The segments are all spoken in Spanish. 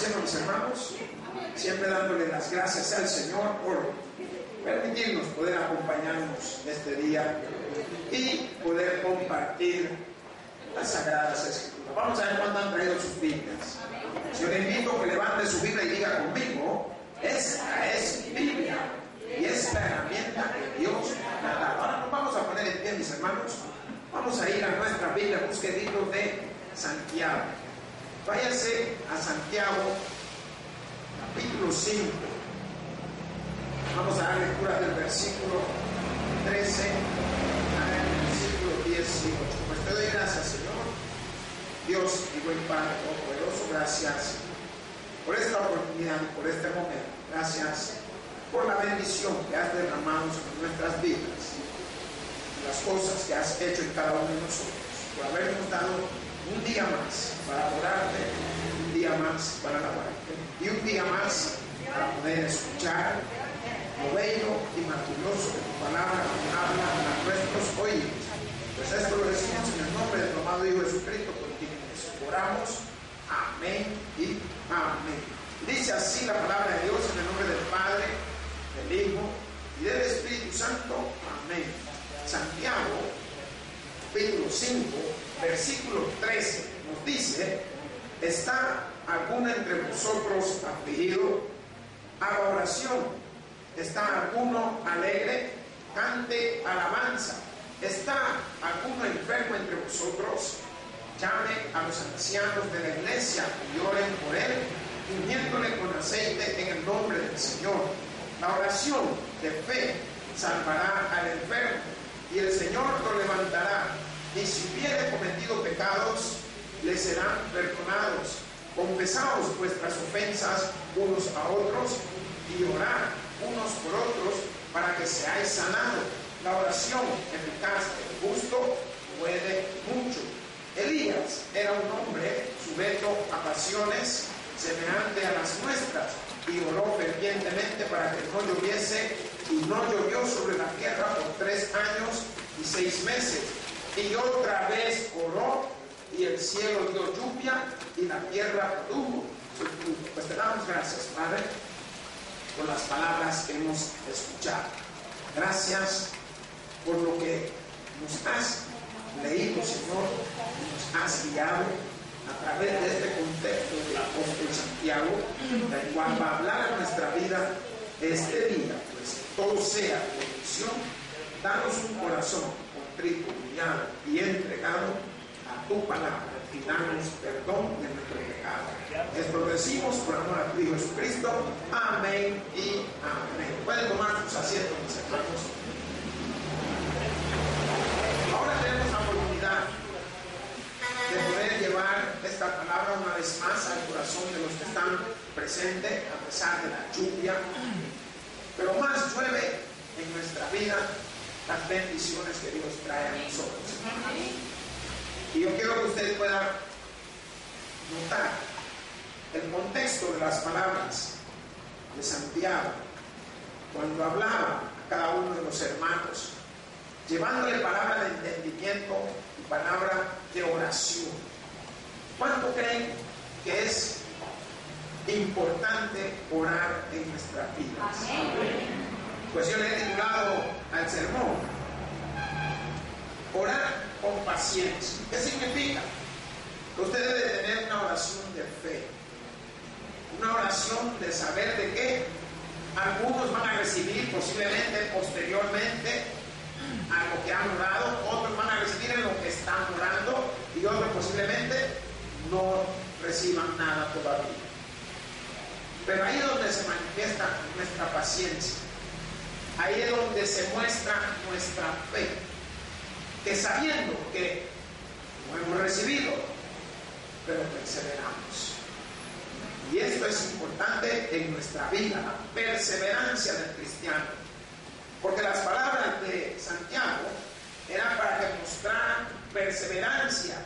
diciendo, mis hermanos, siempre dándole las gracias al Señor por permitirnos poder acompañarnos este día y poder compartir las Sagradas Escrituras. Vamos a ver cuánto han traído sus Biblias. Yo le invito a que levante su Biblia y diga conmigo: esta es mi Biblia y es la herramienta que Dios me ha dado. Ahora nos vamos a poner en pie, mis hermanos. Vamos a ir a nuestra Biblia, busque el libro de Santiago. Váyase a Santiago, capítulo 5. Vamos a dar lectura del versículo 13 al versículo 18. Pues te doy gracias, Señor, Dios y buen Padre Todopoderoso. Gracias por esta oportunidad, por este momento. Gracias por la bendición que has derramado sobre nuestras vidas, las cosas que has hecho en cada uno de nosotros, por habernos dado un día más para adorarte, un día más para alabarte y un día más para poder escuchar lo bello y maravilloso de tu palabra que habla a nuestros oídos. Pues esto lo decimos en el nombre de tu amado Hijo Jesucristo, por quien oramos. Amén y amén. Dice así la palabra de Dios, en el nombre del Padre, del Hijo y del Espíritu Santo. Amén. Santiago, capítulo 5, versículo 13, nos dice: ¿está alguno entre vosotros afligido? Haga oración. ¿Está alguno alegre? Cante alabanza. ¿Está alguno enfermo entre vosotros? Llame a los ancianos de la iglesia y oren por él, ungiéndole con aceite en el nombre del Señor. La oración de fe salvará al enfermo, y el Señor lo levantará, y si hubiere cometido pecados, le serán perdonados. Confesaos vuestras ofensas unos a otros, y orad unos por otros, para que seáis sanados. La oración eficaz del justo puede mucho. Elías era un hombre sujeto a pasiones semejante a las nuestras, y oró fervientemente para que no lloviese, y no llovió sobre la tierra por 3 años y 6 meses. Y otra vez oró, y el cielo dio lluvia, y la tierra produjo su fruto. Pues te damos gracias, Padre, por las palabras que hemos escuchado. Gracias por lo que nos has leído, Señor, y nos has guiado a través de este contexto del apóstol Santiago, del cual va a hablar a nuestra vida este día. Pues todo sea de bendición. Danos un corazón contrito, humillado y entregado a tu palabra, y danos perdón de nuestro pecado. Esto lo decimos por amor a tu Hijo Jesucristo. Amén y amén. Pueden tomar sus asientos, mis hermanos. Ahora tenemos la oportunidad de poder llevar esta palabra una vez más al corazón de los que están presentes, a pesar de la lluvia. Pero más llueve en nuestra vida las bendiciones que Dios trae a nosotros. Y yo quiero que usted pueda notar el contexto de las palabras de Santiago cuando hablaba a cada uno de los hermanos, llevándole palabra de entendimiento y palabra de oración. ¿Cuánto creen que es importante orar en nuestras vidas? Pues yo le he titulado al sermón: orar con paciencia. ¿Qué significa? Que usted debe tener una oración de fe, una oración de saber de qué algunos van a recibir posiblemente posteriormente a lo que han orado, otros van a recibir en lo que están orando, y otros posiblemente no reciban nada todavía. Pero ahí es donde se manifiesta nuestra paciencia, ahí es donde se muestra nuestra fe, que sabiendo que no hemos recibido, pero perseveramos. Y esto es importante en nuestra vida, la perseverancia del cristiano, porque las palabras de Santiago eran para que mostraran perseverancia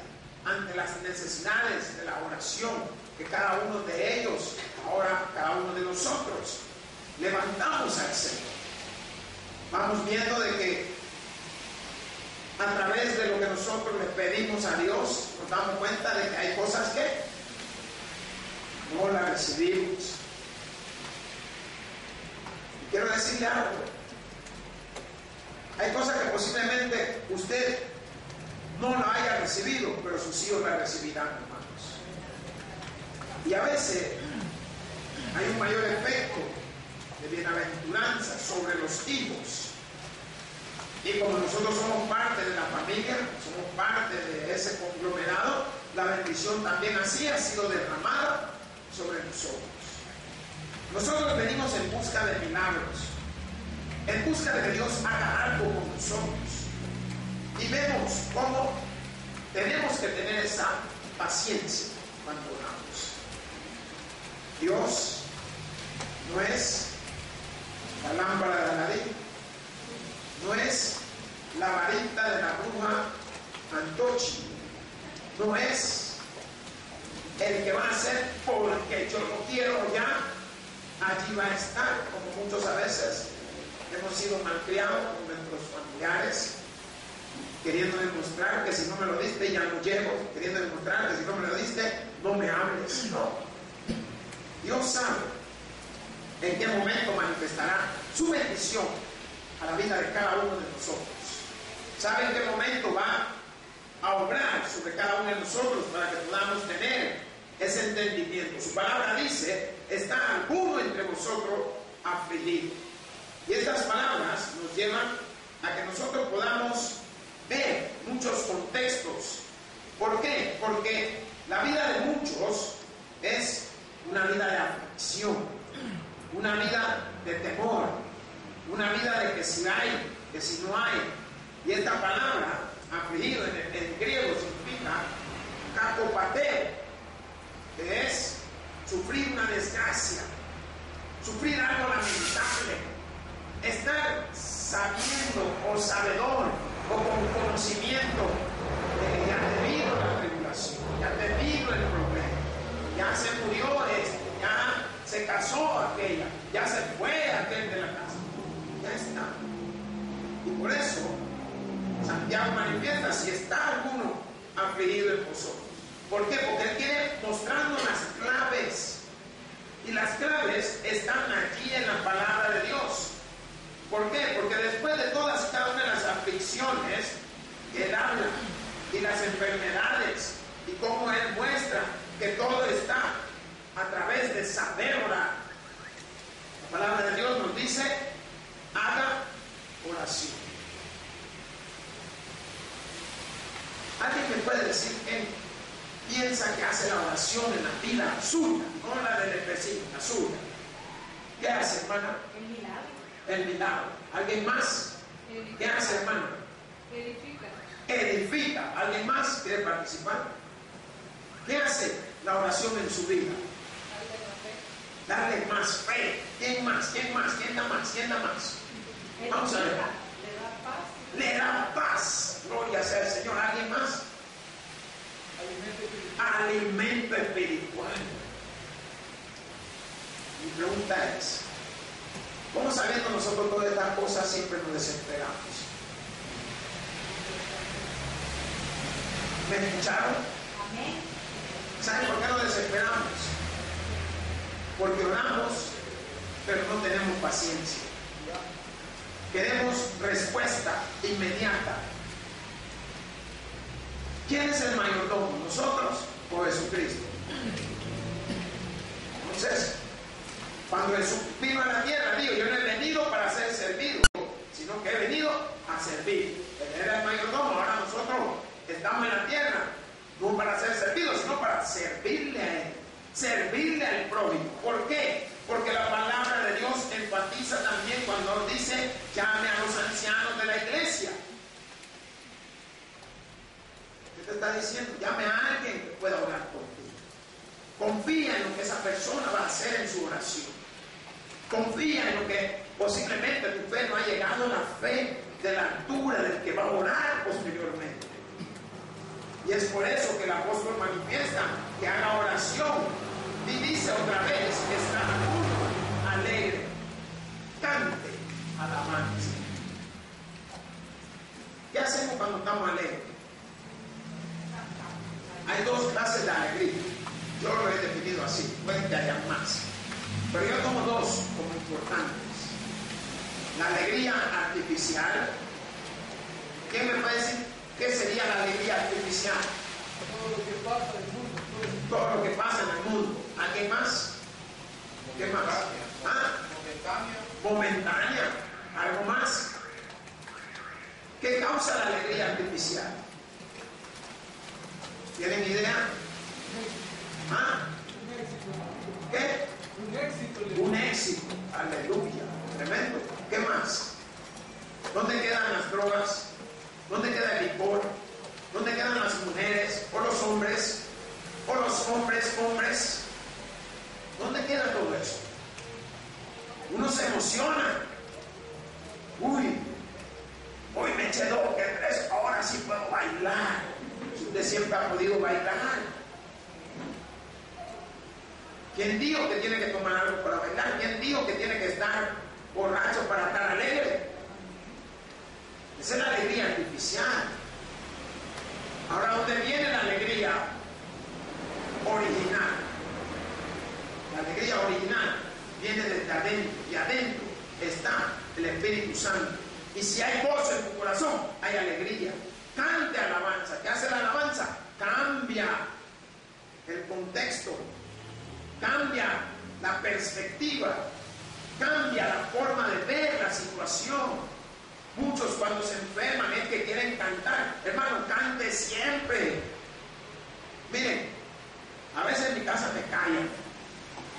ante las necesidades de la oración que cada uno de ellos, ahora cada uno de nosotros, levantamos al Señor. Vamos viendo de que a través de lo que nosotros le pedimos a Dios, nos damos cuenta de que hay cosas que no la recibimos. Y quiero decirle algo. Hay cosas que posiblemente usted no la haya recibido, pero sus hijos la recibirán, hermanos. Y a veces hay un mayor efecto de bienaventuranza sobre los hijos. Y como nosotros somos parte de la familia, somos parte de ese conglomerado, la bendición también así ha sido derramada sobre nosotros. Nosotros venimos en busca de milagros, en busca de que Dios haga algo con nosotros. Y vemos cómo tenemos que tener esa paciencia cuando oramos. Dios no es la lámpara de Aladín, no es la varita de la bruja Antochi, no es el que va a hacer porque yo lo quiero ya, allí va a estar, como muchos a veces hemos sido malcriados con nuestros familiares, queriendo demostrar que si no me lo diste ya no llego, queriendo demostrar que si no me lo diste no me hables. No, Dios sabe en qué momento manifestará su bendición a la vida de cada uno de nosotros. Sabe en qué momento va a obrar sobre cada uno de nosotros para que podamos tener ese entendimiento. Su palabra dice: ¿está alguno entre vosotros afligido? Y estas palabras nos llevan a que nosotros podamos ver muchos contextos. ¿Por qué? Porque la vida de muchos es una vida de aflicción, una vida de temor, una vida de que si hay, que si no hay. Y esta palabra, afligido en griego, significa kakopateo, que es sufrir una desgracia, sufrir algo lamentable, estar sabiendo o sabedor o con conocimiento de que ya te vino la tribulación, ya te vino el problema, ya se murió este, ya se casó aquella, ya se fue aquel de la casa, ya está. Y por eso Santiago manifiesta: si está alguno afligido en vosotros. ¿Por qué? Porque él quiere mostrarnos las claves, y las claves están aquí en la palabra de Dios. ¿Por qué? Porque después de todas y cada una de las aflicciones que él habla, y las enfermedades, y cómo él muestra que todo está a través de saber orar, la palabra de Dios nos dice: haga oración. ¿Alguien me puede decir qué piensa que hace la oración en la vida suya, no la del vecino, la suya? ¿Qué hace, hermana? El milagro. El milagro. ¿Alguien más? Edifica. ¿Qué hace, hermana? Edifica. Edifica. ¿Alguien más quiere participar? ¿Qué hace la oración en su vida? Darle más fe. ¿Quién más? ¿Quién más? ¿Quién da más? ¿Quién da más? Vamos a ver. Le da paz. Le da paz. Gloria sea al Señor. ¿Alguien más? Alimento espiritual. Mi pregunta es: ¿cómo sabiendo nosotros todas estas cosas siempre nos desesperamos? ¿Me escucharon? Amén. ¿Saben por qué nos desesperamos? Porque oramos, pero no tenemos paciencia. Queremos respuesta inmediata. ¿Quién es el mayordomo? ¿Nosotros o Jesucristo? Entonces, cuando Jesús vino a la tierra, dijo: yo no he venido para ser servido, sino que he venido a servir. Él era el mayordomo. Ahora nosotros estamos en la tierra, no para ser servidos, sino para servirle a Él, servirle al prójimo. ¿Por qué? Porque la palabra de Dios enfatiza también cuando dice: llame a los ancianos de la iglesia. ¿Qué te está diciendo? Llame a alguien que pueda orar por ti. Confía en lo que esa persona va a hacer en su oración. Confía en lo que posiblemente tu fe no ha llegado a la fe de la altura del que va a orar posteriormente. Y es por eso que el apóstol manifiesta que haga oración y dice otra vez: está alegre, cante alabanza. ¿Qué hacemos cuando estamos alegres? Hay dos clases de alegría. Yo lo he definido así, pueden que haya más, pero yo tomo dos como importantes. La alegría artificial. ¿Quién me puede decir qué sería la alegría artificial? Todo lo que pasa en el mundo. Todo lo que pasa en el mundo. ¿Alguien más? ¿Qué más? ¿Ah? Momentánea. ¿Algo más? ¿Qué causa la alegría artificial? ¿Tienen idea? ¿Ah? ¿Qué? Un éxito. Aleluya. Tremendo. ¿Qué más? ¿Dónde quedan las drogas? ¿Dónde queda el licor? ¿Dónde quedan las mujeres? ¿O los hombres? ¿O los hombres? ¿Dónde queda todo eso? Uno se emociona. Uy, hoy me eché 2 que 3, ahora sí puedo bailar. Si usted siempre ha podido bailar. ¿Quién dijo que tiene que tomar algo para bailar? ¿Quién dijo que tiene que estar borracho para estar alegre? Esa es la alegría artificial. Ahora, ¿dónde viene la alegría original? La alegría original viene desde adentro, y adentro está el Espíritu Santo. Y si hay gozo en tu corazón, hay alegría. Cante alabanza. ¿Qué hace la alabanza? Cambia el contexto, cambia la perspectiva, cambia la forma de ver la situación. Muchos cuando se enferman es que quieren cantar. Hermano, cante siempre. Miren, a veces en mi casa me callan,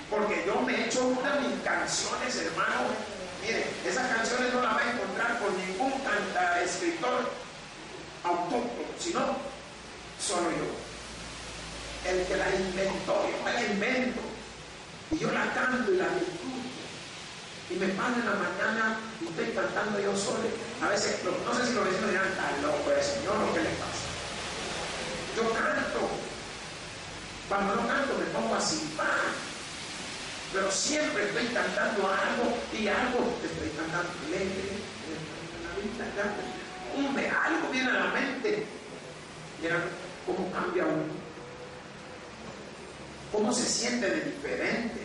porque yo me echo una de mis canciones, hermano. Miren, esas canciones no las va a encontrar por ningún escritor autóctono, sino solo yo. El que la inventó, yo me la invento. Y yo la canto y la disfruto. Y me paro en la mañana y estoy cantando yo solo. A veces, no sé si los vecinos dirán, está loco ese señor, ¿o qué le pasa? Yo canto. Cuando no canto me pongo a silbar. Pero siempre estoy cantando algo y algo. Estoy cantando alegre. Hombre, algo viene a la mente. Mira cómo cambia uno. Cómo se siente de diferente.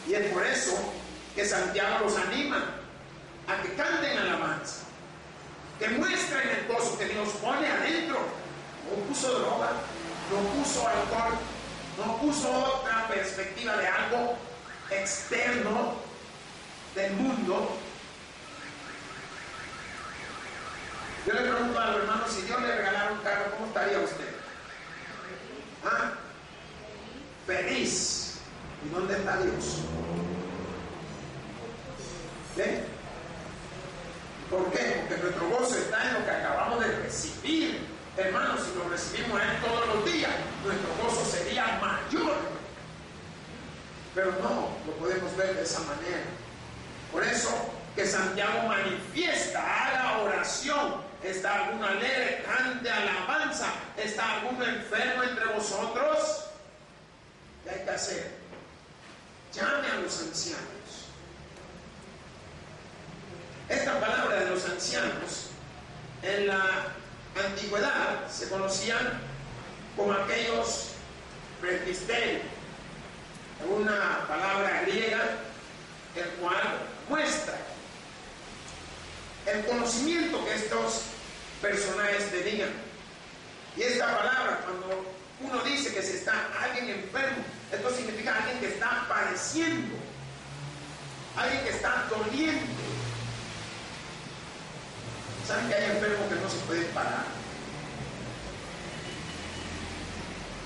Y es por eso que Santiago los anima a que canten alabanza, que muestren el gozo que Dios pone adentro. No puso droga, no puso alcohol, no puso otra perspectiva de algo externo del mundo. Yo le pregunto a los hermanos, si Dios le regalara un carro, ¿cómo estaría usted? ¿Ah? Feliz. ¿Y dónde está Dios? ¿Qué? ¿Por qué? Porque nuestro gozo está en lo que acabamos de recibir. Hermanos, si lo recibimos a Él todos los días, nuestro gozo sería mayor. Pero no lo podemos ver de esa manera. Por eso que Santiago manifiesta, haga oración. ¿Está alguno alegre? Cante alabanza. ¿Está alguno enfermo entre vosotros? ¿Qué hay que hacer? Llame a los ancianos. Esta palabra de los ancianos en la antigüedad se conocían como aquellos presbiteros, una palabra griega el cual muestra el conocimiento que estos personajes tenían. Y esta palabra, cuando uno dice que si está alguien enfermo, esto significa alguien que está padeciendo, alguien que está doliendo. ¿Saben que hay enfermos que no se pueden parar?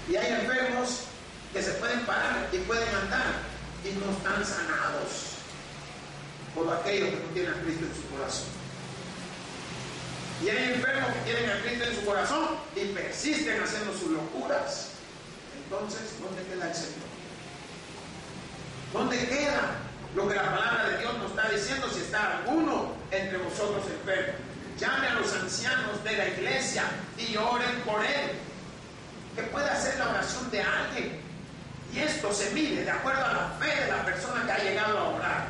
Y hay enfermos que se pueden parar y pueden andar y no están sanados por aquellos que no tienen a Cristo en su corazón. Y hay enfermos que tienen a Cristo en su corazón y persisten haciendo sus locuras. Entonces, ¿dónde queda el Señor? ¿Dónde queda lo que la palabra de Dios nos está diciendo si está alguno entre vosotros enfermo? Llame a los ancianos de la iglesia y oren por él. Que pueda hacer la oración de alguien. Y esto se mide de acuerdo a la fe de la persona que ha llegado a orar.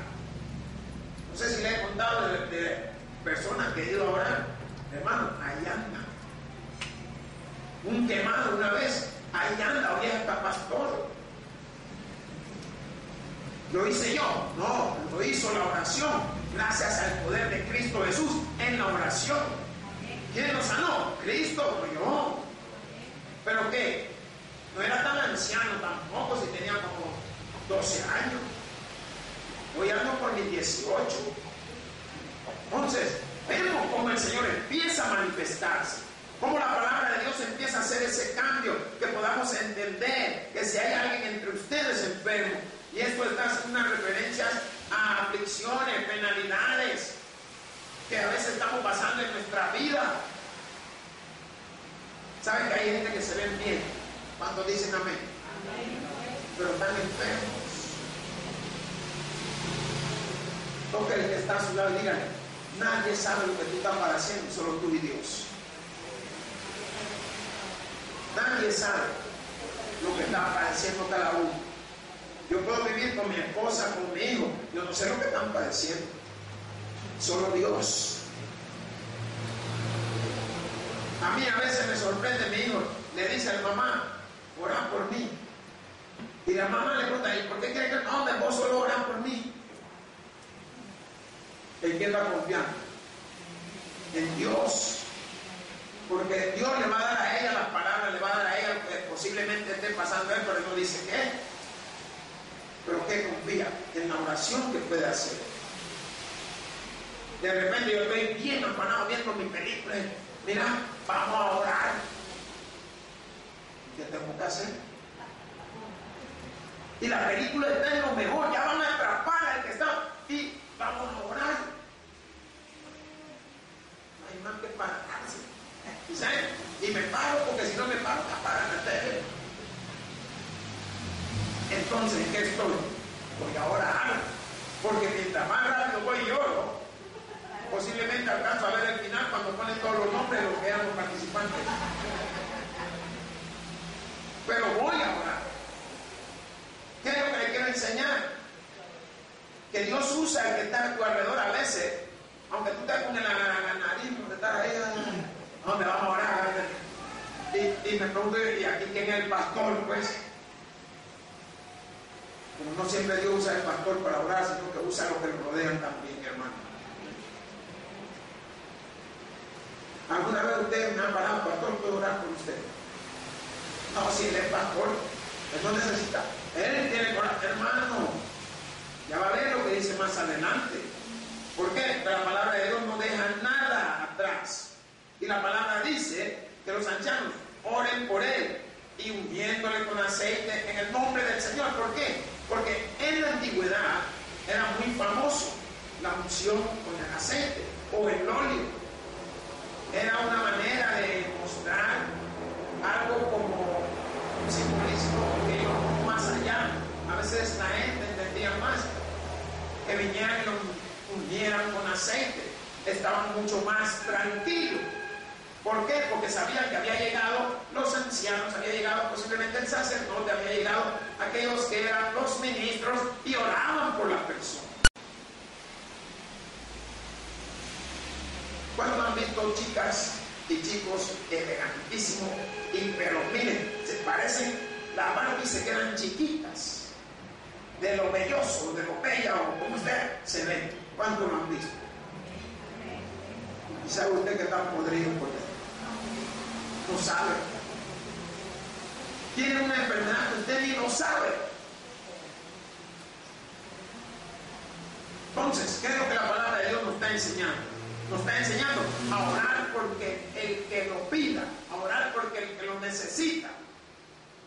No sé si le he contado de personas que han ido a orar. Hermano, ahí anda. Un quemado una vez Ahí anda, hoy está pastor. ¿Lo hice yo? No, lo hizo la oración, gracias al poder de Cristo Jesús en la oración. ¿Quién lo sanó? Cristo, no yo. ¿Pero qué? No era tan anciano tampoco, si tenía como 12 años. Hoy ando por mis 18. Entonces, vemos cómo el Señor empieza a manifestarse, cómo la palabra de Dios empieza a hacer ese cambio, que podamos entender que si hay alguien entre ustedes enfermo, y esto está haciendo unas referencias a aflicciones, penalidades, que a veces estamos pasando en nuestra vida. ¿Saben que hay gente que se ven bien? ¿Cuántos dicen amén? Pero están enfermos. Toque el que está a su lado y dígale: nadie sabe lo que tú estás padeciendo, solo tú y Dios. Nadie sabe lo que está padeciendo cada uno. Yo puedo vivir con mi esposa, con mi hijo, yo no sé lo que están padeciendo, solo Dios. A mí a veces me sorprende, mi hijo le dice a la mamá: ora por mí. Y la mamá le pregunta: ¿y por qué quiere que no, vos solo oras por mí? ¿En quién va confiando? En Dios. Porque Dios le va a dar a ella las palabras, le va a dar a ella lo que posiblemente esté pasando a él, pero no dice qué. Pero que confía en la oración que puede hacer. De repente yo estoy bien afanado viendo mi película. Mira, vamos a orar. ¿Qué tengo que hacer? Y la película está en lo mejor, ya van a atrapar al que está. Y vamos a orar. No hay más que pararse. ¿Saben? Y me paro, porque si no me paro, apagan la tele. Entonces, ¿en qué estoy? Voy a orar. Porque mientras más rápido voy y oro, posiblemente alcanzo a ver el final cuando ponen todos los nombres de los que eran los participantes. Pero voy a orar. ¿Qué es lo que le quiero enseñar? Que Dios usa el que está a tu alrededor a veces, aunque tú te pones la nariz, donde estás ahí, ¿dónde vamos a orar? Y me pregunto: ¿y aquí quién es el pastor? Pues, como no siempre Dios usa el pastor para orar, sino que usa a los que lo rodean también, hermano. ¿Alguna vez ustedes me han parado: pastor, puedo orar por usted? No, si él es pastor, él no necesita. Él tiene que orar, hermano. Ya va a ver lo que dice más adelante. ¿Por qué? Porque la palabra de Dios no deja nada atrás. Y la palabra dice que los ancianos oren por él y ungiéndole con aceite en el nombre del Señor. ¿Por qué? Porque en la antigüedad era muy famoso la unción con el aceite o el óleo. Era una manera de mostrar algo como un simbolismo que iba un poco más allá. A veces la gente entendía más, que vinieran y lo ungieran con aceite. Estaban mucho más tranquilos. ¿Por qué? Porque sabían que había llegado los ancianos, había llegado posiblemente el sacerdote, había llegado aquellos que eran los ministros y oraban por las personas. ¿Cuándo han visto chicas y chicos elegantísimos? Pero miren, se parecen, la Barbie se quedan chiquitas, de lo belloso, de lo bella o como usted se ve. ¿Cuánto lo han visto? ¿Y sabe usted que están podridos por dentro? No sabe. Tiene una enfermedad que usted ni lo sabe. Entonces, ¿qué es lo que la palabra de Dios nos está enseñando? Nos está enseñando a orar porque el que lo pida, a orar porque el que lo necesita.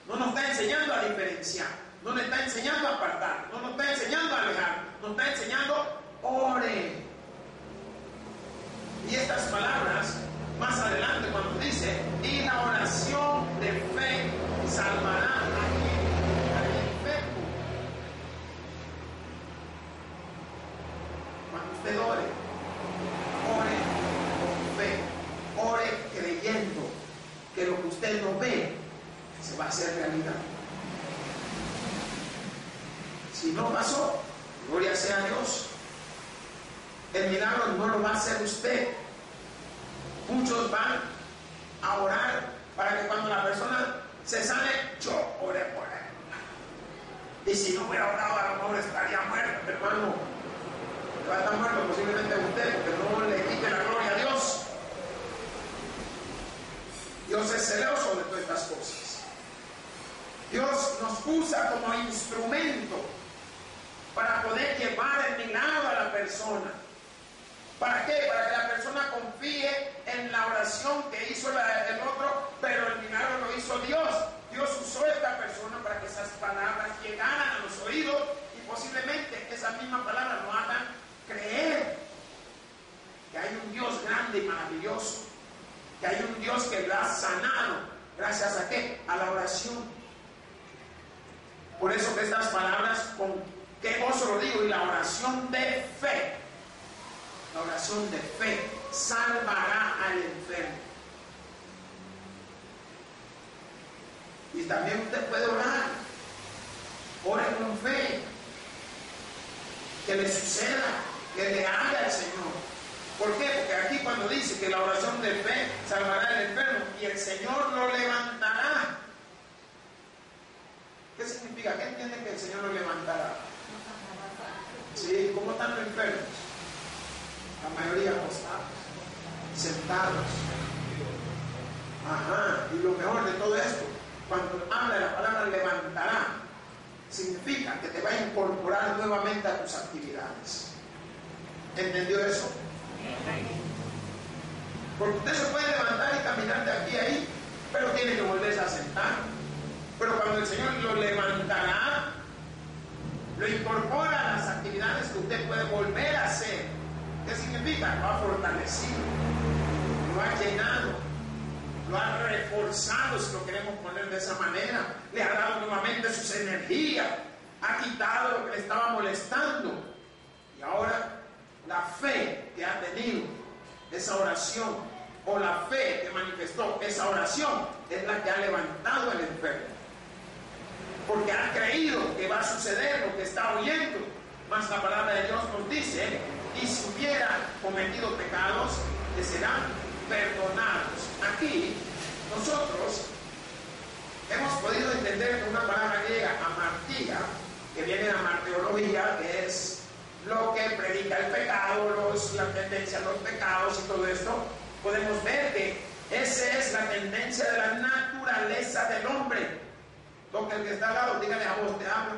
No nos está enseñando a diferenciar, no nos está enseñando a apartar, no nos está enseñando a alejar, nos está enseñando: ore. Y estas palabras, más adelante cuando dice: y la oración de fe salvará al enfermo. Cuando usted ore con fe, ore creyendo que lo que usted no ve se va a hacer realidad. Si no pasó, gloria sea a Dios. El milagro no lo va a hacer usted. Muchos van a orar para que cuando la persona se sane, yo oré por él. Y si no hubiera orado, a lo mejor estaría muerto, hermano. Va a estar muerto posiblemente usted, porque no le quite la gloria a Dios. Dios es celoso de todas estas cosas. Dios nos usa como instrumento para poder llevar el milagro a la persona. ¿Para qué? Para que la persona confíe en la oración que hizo el otro, pero el milagro lo hizo Dios. Dios usó a esta persona para que esas palabras llegaran a los oídos y posiblemente esas mismas palabras lo hagan creer que hay un Dios grande y maravilloso, que hay un Dios que lo ha sanado. ¿Gracias a qué? A la oración. Por eso que estas palabras, con qué gozo lo digo, y la oración de fe, la oración de fe salvará al enfermo. Y también usted puede orar. Ore con fe. Que le suceda, que le haga el Señor. ¿Por qué? Porque aquí cuando dice que la oración de fe salvará al enfermo y el Señor lo levantará. ¿Qué significa? ¿Qué entiende que el Señor lo levantará? Sí, ¿cómo están los enfermos? La mayoría acostados, sentados. Ajá, y lo mejor de todo esto, cuando habla de la palabra levantará, significa que te va a incorporar nuevamente a tus actividades. ¿Entendió eso? Porque usted se puede levantar y caminar de aquí a ahí, pero tiene que volverse a sentar. Pero cuando el Señor lo levantará, lo incorpora a las actividades que usted puede volver a hacer. ¿Qué significa? Lo ha fortalecido, lo ha llenado, lo ha reforzado, si lo queremos poner de esa manera. Le ha dado nuevamente sus energías, ha quitado lo que le estaba molestando. Y ahora la fe que ha tenido esa oración, o la fe que manifestó esa oración, es la que ha levantado al enfermo. Porque ha creído que va a suceder lo que está oyendo. Mas la palabra de Dios nos dice, y si hubiera cometido pecados, le serán perdonados. Aquí nosotros hemos podido entender con una palabra griega, amartía, que viene de amarteología, que es lo que predica el pecado, la tendencia a los pecados y todo esto. Podemos ver que esa es la tendencia de la naturaleza del hombre. Toque el que está al lado, dígale a vos, te hablo.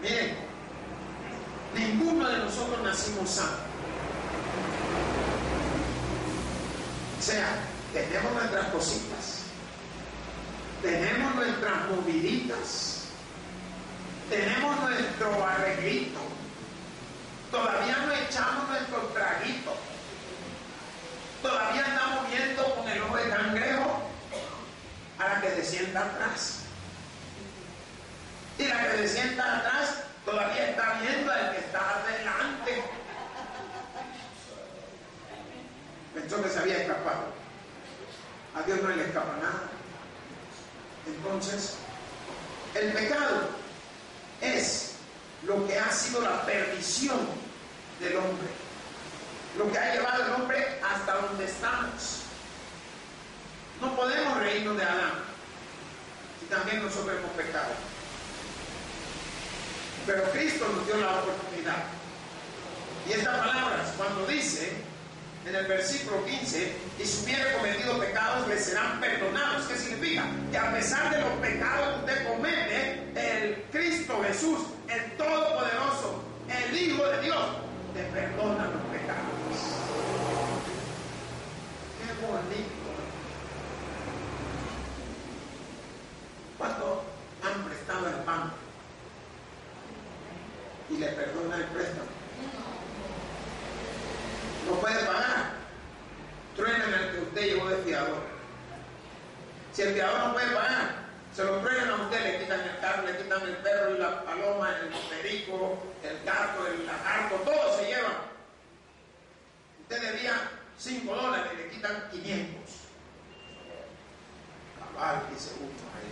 Miren, ninguno de nosotros nacimos sanos. O sea, tenemos nuestras cositas, tenemos nuestras moviditas, tenemos nuestro arreglito, todavía no echamos nuestro traguito, todavía andamos viendo con el ojo de cangrejo a la que se sienta atrás. Y la que se sienta atrás todavía está viendo al que está adelante. Pensó que se había escapado. A Dios no le escapa nada. Entonces, el pecado es lo que ha sido la perdición del hombre, lo que ha llevado al hombre hasta donde estamos. No podemos reírnos de Adán si también nosotros hemos pecado. Pero Cristo nos dio la oportunidad. Y estas palabras, cuando dice en el versículo 15, y si hubiera cometido pecados, le serán perdonados. ¿Qué significa? Que a pesar de los pecados que usted comete, el Cristo Jesús, el Todopoderoso, el Hijo de Dios, te perdona los pecados. Qué bonito. ¿Cuánto han prestado el banco y le perdona el préstamo? No puede pagar. Truenan al que usted llevó de fiador. Si el fiador no puede pagar, se lo truenan a usted, le quitan el carro, le quitan el perro, la paloma, el perico, el gato, el lagarto, todo se lleva. Usted debía $5 y le quitan 500. Cabal, dice uno ahí.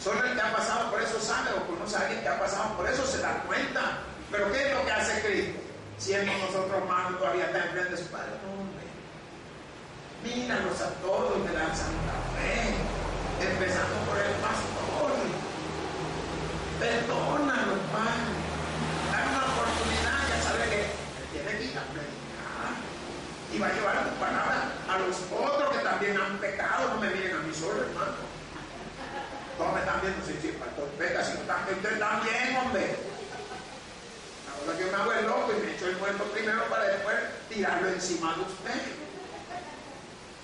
Solo el que ha pasado por eso sabe, o conoce a alguien que ha pasado por eso, se da cuenta. Pero ¿qué es lo que hace Cristo? Siendo nosotros malos, todavía está enfrente de su Padre. No, hombre. Míralos a todos de la Santa Fe, empezando por el pastor. Perdónalos, Padre. Dame una oportunidad, ya sabe que tiene que ir a predicar. Y va a llevar tu palabra a los otros que también han pecado. No me miren a mí solo, hermano. Todos me están viendo, si el pastor peca, si no están, ustedes también, hombre. Ahora yo me hago el loco y me echo el muerto primero para después tirarlo encima de usted.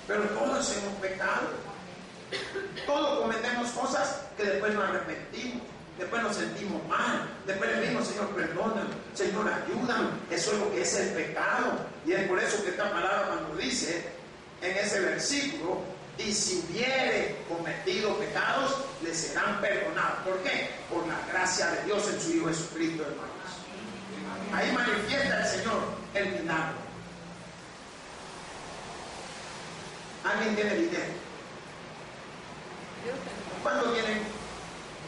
Pero todos hemos pecado. Todos cometemos cosas que después nos arrepentimos. Después nos sentimos mal. Después le decimos, Señor, perdóname. Señor, ayúdame. Eso es lo que es el pecado. Y es por eso que esta palabra cuando dice en ese versículo, y si hubiere cometido pecados, le serán perdonados. ¿Por qué? Por la gracia de Dios en su Hijo Jesucristo, hermanos. Ahí manifiesta el Señor el milagro. ¿Alguien tiene dinero? ¿Cuántos tienen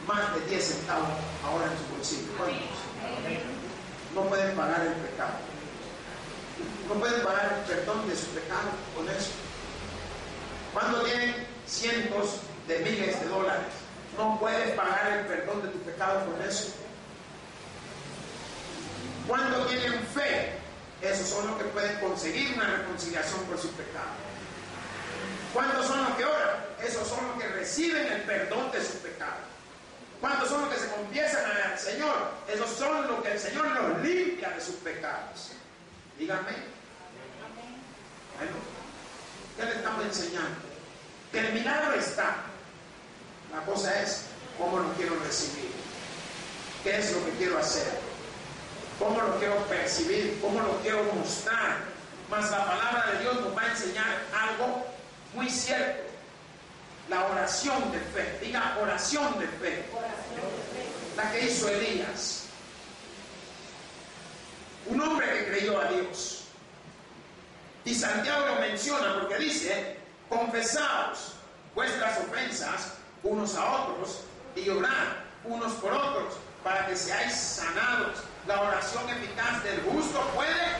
más de 10 centavos ahora en su bolsillo? ¿Cuántos? No pueden pagar el pecado. No pueden pagar el perdón de su pecado con eso. ¿Cuántos tienen cientos de miles de dólares? No puedes pagar el perdón de tu pecado con eso. ¿Cuántos tienen fe? Esos son los que pueden conseguir una reconciliación por su pecado. ¿Cuántos son los que oran? Esos son los que reciben el perdón de su pecado. ¿Cuántos son los que se confiesan al Señor? Esos son los que el Señor los limpia de sus pecados. Díganme. Bueno, ¿qué le estamos enseñando? Que el milagro está. La cosa es cómo lo quiero recibir. ¿Qué es lo que quiero hacer? ¿Cómo lo quiero percibir? ¿Cómo lo quiero mostrar? Mas la palabra de Dios nos va a enseñar algo muy cierto. La oración de fe. Diga oración de fe. La que hizo Elías. Un hombre que creyó a Dios. Y Santiago lo menciona porque dice: confesaos vuestras ofensas unos a otros y orad unos por otros para que seáis sanados. La oración eficaz del justo puede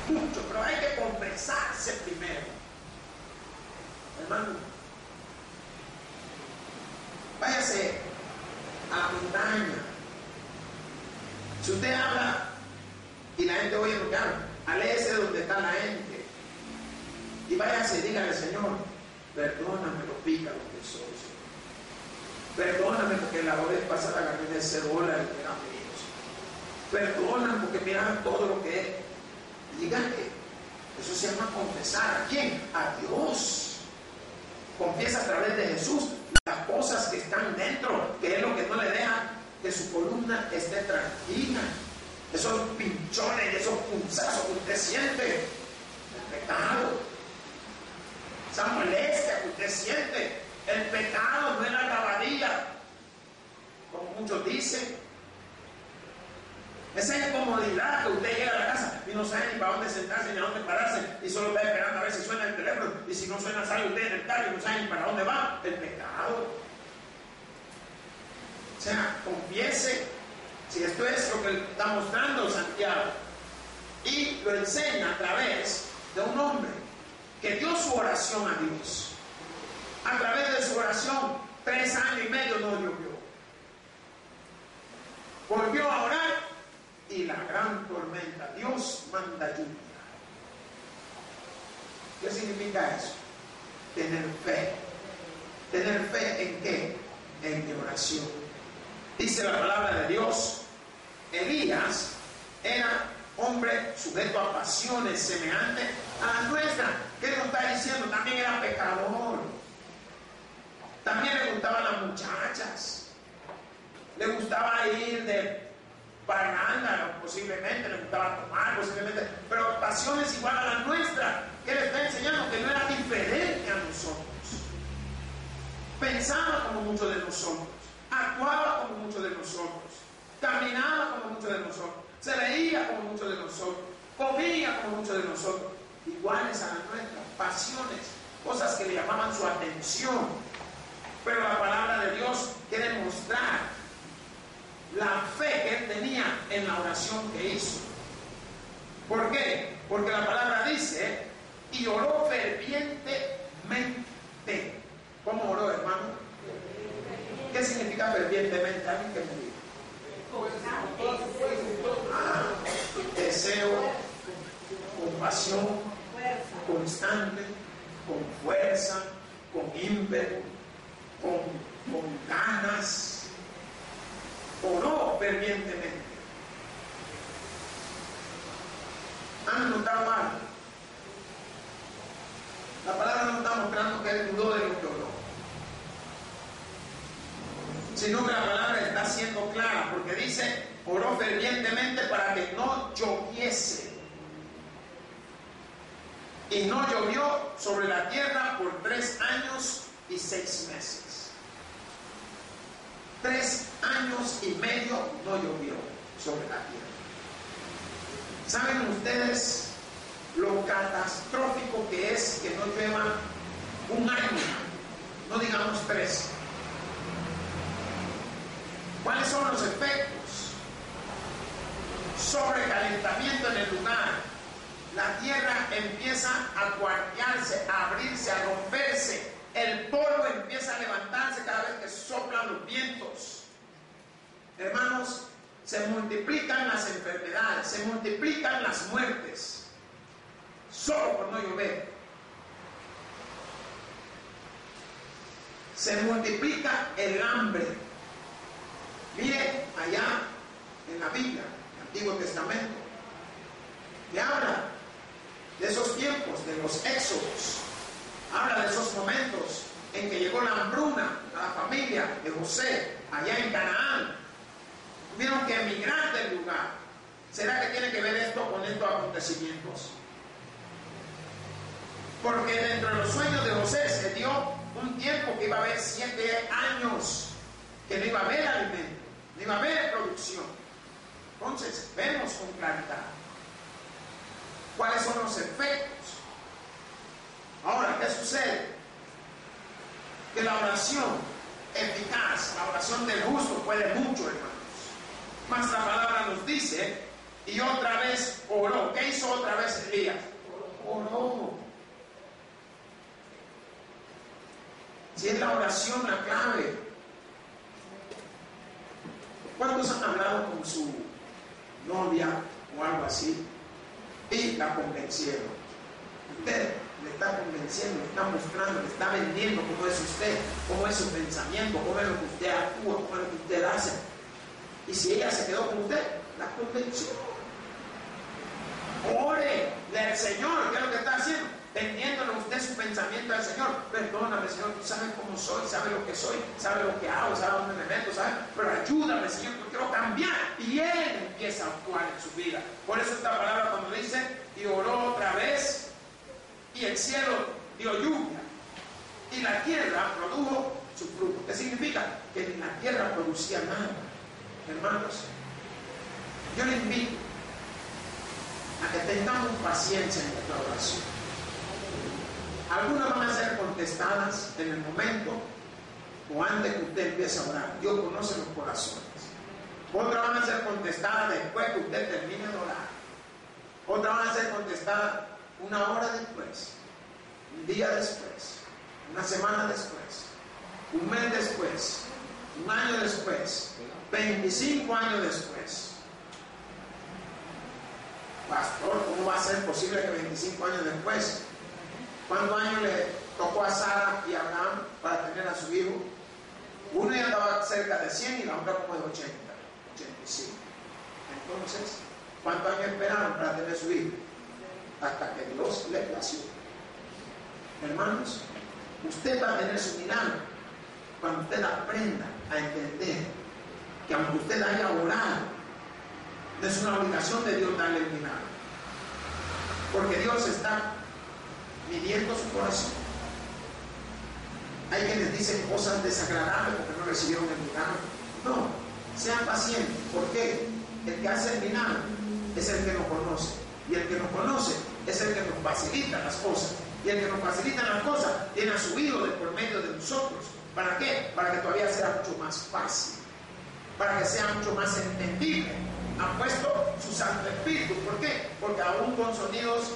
mucho, pero hay que confesarse primero. Hermano, váyase a la montaña. Si usted habla y la gente oye lo que habla, aléjese donde está la gente y váyase, dígale: Señor, perdóname los pícaros que soy, Señor. Perdóname porque la vez pasada gané de ese dólar que era mío. Perdóname porque mira todo lo que es. Dígale, eso se llama confesar. ¿A quién? A Dios. Confiesa a través de Jesús las cosas que están dentro, que es lo que no le deja que su columna esté tranquila. Esos pinchones, esos punzazos que usted siente, el pecado, esa molestia que usted siente, el pecado no es la grabadilla, como muchos dicen. Esa incomodidad que usted llega a la casa y no sabe ni para dónde sentarse ni a dónde pararse y solo está esperando a ver si suena el teléfono, y si no suena sale usted en el carro y no sabe ni para dónde va. El pecado. O sea, confiese si esto es lo que está mostrando Santiago, y lo enseña a través de un hombre que dio su oración a Dios. A través de su oración 3 años y medio no llovió. Volvió a orar y la gran tormenta. Dios manda lluvia. ¿Qué significa eso? Tener fe. ¿Tener fe en qué? En mi oración. Dice la palabra de Dios: Elías era hombre sujeto a pasiones semejantes a las nuestras. ¿Qué nos está diciendo? También era pecador. También le gustaban las muchachas. Le gustaba ir de parranda, posiblemente, le gustaba tomar, posiblemente, pero pasiones igual a las nuestras. ¿Qué le está enseñando? Que no era diferente a nosotros. Pensaba como muchos de nosotros, actuaba como muchos de nosotros, caminaba como muchos de nosotros, se leía como muchos de nosotros, comía como muchos de nosotros, iguales a las nuestras, pasiones, cosas que le llamaban su atención. Pero la palabra de Dios quiere mostrar la fe que él tenía en la oración que hizo. ¿Por qué? Porque la palabra dice: y oró fervientemente fervientemente. ¿Alguien que me diga? Deseo, con pasión, constante, con fuerza, con ímpetu, con ganas. Oró fervientemente. ¿Han notado algo? La palabra no está mostrando que él dudó de lo que oró, sino que la palabra está siendo clara, porque dice, oró fervientemente para que no lloviese. Y no llovió sobre la tierra por 3 años y 6 meses. 3 años y medio no llovió sobre la tierra. ¿Saben ustedes lo catastrófico que es que no llueva un año? No digamos 3. ¿Cuáles son los efectos? Sobrecalentamiento en el lugar. La tierra empieza a cuartearse, a abrirse, a romperse. El polvo empieza a levantarse cada vez que soplan los vientos. Hermanos, se multiplican las enfermedades, se multiplican las muertes, solo por no llover. Se multiplica el hambre. Mire allá en la Biblia, en el Antiguo Testamento, que habla de esos tiempos, de los éxodos, habla de esos momentos en que llegó la hambruna a la familia de José allá en Canaán. Tuvieron que emigrar del lugar. ¿Será que tiene que ver esto con estos acontecimientos? Porque dentro de los sueños de José se dio un tiempo que iba a haber 7 años que no iba a haber alimento, no iba a haber producción. Entonces vemos con claridad cuáles son los efectos. Ahora, ¿qué sucede? Que la oración eficaz, la oración del justo puede mucho, hermanos. Mas la palabra nos dice, y otra vez oró. ¿Qué hizo otra vez Elías? Oró. Si es la oración la clave. ¿Cuántos han hablado con su novia o algo así y la convencieron? Usted le está convenciendo, le está mostrando, le está vendiendo cómo es usted, cómo es su pensamiento, cómo es lo que usted actúa, cómo es lo que usted hace. Y si ella se quedó con usted, la convenció. Ore del Señor. ¿Qué es lo que está haciendo? Vendiéndole usted su pensamiento al Señor. Perdóname, Señor, tú sabes cómo soy, sabes lo que soy, sabes lo que hago, sabes dónde me meto, sabes, pero ayúdame, Señor, yo quiero cambiar. Y Él empieza a actuar en su vida. Por eso esta palabra cuando dice, y oró otra vez, y el cielo dio lluvia, y la tierra produjo su fruto. ¿Qué significa? Que la tierra producía nada. Hermanos, yo le invito a que tengamos paciencia en nuestra oración. Algunas van a ser contestadas en el momento o antes que usted empiece a orar. Dios conoce los corazones. Otras van a ser contestadas después que usted termine de orar. Otras van a ser contestadas 1 hora después, 1 día después, 1 semana después, 1 mes después, 1 año después, 25 años después. Pastor, ¿cómo va a ser posible que 25 años después? ¿Cuántos años le tocó a Sara y a Abraham para tener a su hijo? Uno ya estaba cerca de 100 y la otra como de 80, 85. Entonces, ¿cuántos años esperaron para tener su hijo? Hasta que Dios le plació. Hermanos, usted va a tener su milagro cuando usted aprenda a entender que aunque usted haya orado, no es una obligación de Dios darle el milagro, porque Dios está midiendo su corazón. Hay quienes dicen cosas desagradables porque no recibieron el milagro. No, sean pacientes. ¿Por qué? El que hace el milagro es el que nos conoce, y el que nos conoce es el que nos facilita las cosas, y el que nos facilita las cosas tiene a su Hijo por medio de nosotros. ¿Para qué? Para que todavía sea mucho más fácil, para que sea mucho más entendible. Ha puesto su Santo Espíritu. ¿Por qué? Porque aún con sonidos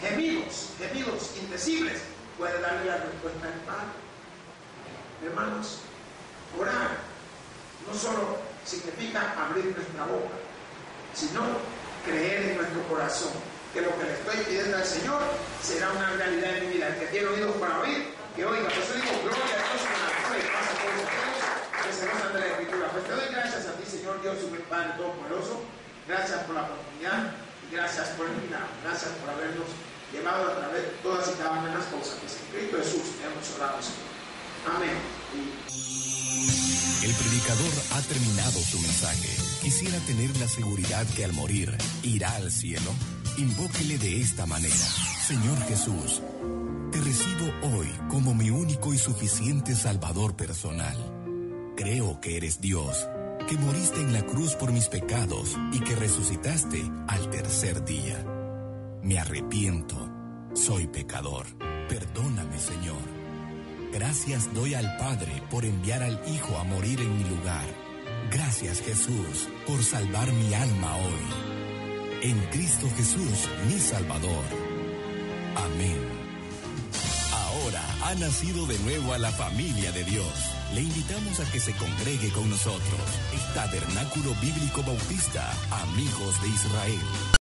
gemidos indecibles, puede darle la respuesta al Padre. Hermanos, Orar no solo significa abrir nuestra boca, sino creer en nuestro corazón que lo que le estoy pidiendo al Señor será una realidad en mi vida. El que tiene oídos para oír, que oiga. Por eso digo, gloria a Dios con la fe y pasa por nosotros, que se gozan de la Escritura. Pues te doy gracias a ti, Señor Dios, su Padre Todopoderoso. Gracias por la oportunidad y gracias por el final. Gracias por habernos llevado a través de todas y cada una de las cosas que en Cristo Jesús hemos orado, Señor. Amén. El predicador ha terminado su mensaje. Quisiera tener la seguridad que al morir irá al cielo. Invóquele de esta manera: Señor Jesús, te recibo hoy como mi único y suficiente Salvador personal. Creo que eres Dios, que moriste en la cruz por mis pecados y que resucitaste al tercer día. Me arrepiento, soy pecador. Perdóname, Señor. Gracias doy al Padre por enviar al Hijo a morir en mi lugar. Gracias, Jesús, por salvar mi alma hoy. En Cristo Jesús, mi Salvador. Amén. Ahora ha nacido de nuevo a la familia de Dios. Le invitamos a que se congregue con nosotros. El Tabernáculo Bíblico Bautista, Amigos de Israel.